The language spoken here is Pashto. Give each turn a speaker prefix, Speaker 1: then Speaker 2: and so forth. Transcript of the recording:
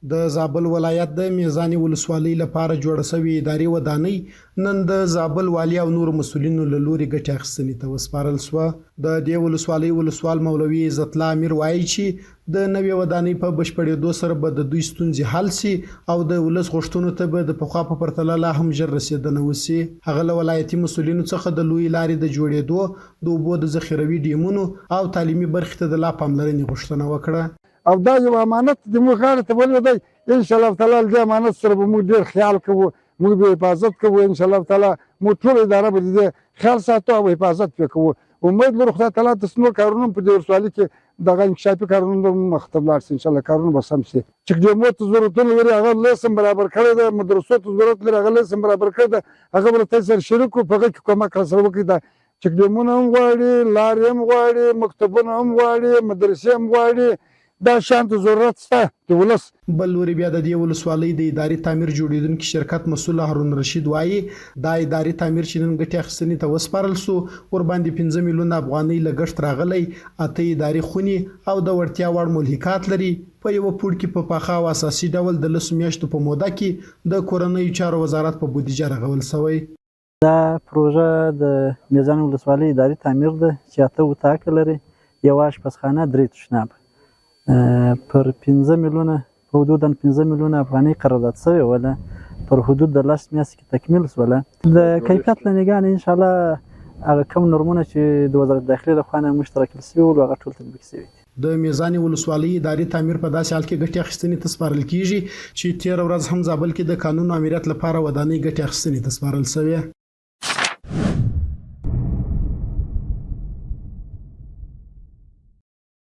Speaker 1: د زابل ولایت د میزانې ولسوالۍ لپاره جوړه شوې اداري ودانۍ نن د زابل والي او نور مسؤلینو له لوري ګټې اخیستنې ته وسپارل شوه. د دې ولسوالۍ ولسوال مولوي عزت الله امیر وایي چې د نوې ودانۍ په بشپړېدو سره به د دوی ستونزې حل شي او د ولس غوښتنو ته به د پخوا په پرتله لا هم ژر رسېدنه وشي. هغه له ولایتي مسؤلینو څخه د لوی لارې د جوړېدو، د اوبو د ذخیروي ډیمونو او تعلیمي برخې ته د لا پاملرنې غوښتنه وکړه.
Speaker 2: او دا یو امانت د موږ غاړې ته ولوېدی. ان شاء الله تعالی د امانت سره به موږ ډېر خیال کوو، موږ به حفاظت کوو. ان شاء الله تعالی موږ ټول اداره به د خیال ساتو او حفاظت پرې کوو. امید لرو خدای تعالی د نور کارونو په دې ولسوالۍ کې دغه انکشافي کارونه به مخ ته ولاړ شي. ان شاء الله کارونه به سم شي. چک ډیمو ته ضرورتونه لري هغه لیسم برابر کړی ده، مدرسو ته ضرورت لري هغه لیسم برابر کړی ده، هغه به له تاسو سره شریک کړو، په هغه کې کومک راسره وکړي. دا چک ډیمونه هم غواړي، لارې هم غواړي، مکتبونه هم غواړي، مدرسې هم غواړي. دا شانت ضرورت شته د ولس.
Speaker 1: بل لوري بیا د دې ولسوالۍ د اداري تعمیر جوړیدونکي شرکت مسؤل هارون رشید وایي دا اداري تعمیر چې نن ګټې اخیستنې ته وسپارل سو ور باندې 15 میلیونه افغانۍ لګښت راغلی، اته اداري خونې او د وړتیا وړ ملحقات لري. په یو پوړ کې په پاخه او اساسي ډول د 10 میاشتو په موده کې د کورنۍ چارو وزارت په بودیجه رغول شوی.
Speaker 3: دا پروژه د میزان ولسوالۍ اداري تعمیر ده چې اته وتاکه لري، یو اشپزخانه، 3 تشناب پر 15 میلیونه په حدود 15 میلیونه افغانۍ قرارداد شوی وله، پر حدود د 10 میاشتې کې تکمیل شوله. د کیفیت له نګاه ان شاء الله هغه کوم نورمونه چې د وزارت داخلي له خوا نه مشترک شوي ول هغه ټول تطبیق شوي دي.
Speaker 1: د میزان ولسوالۍ اداري تعمیر په داسې حال کې ګټې اخیستنې ته سپارل کیږي چې 13 ورځ هم زابل کې د قانون او امنیت لپاره ودانۍ ګټې اخیستنې ته سپارل شوې.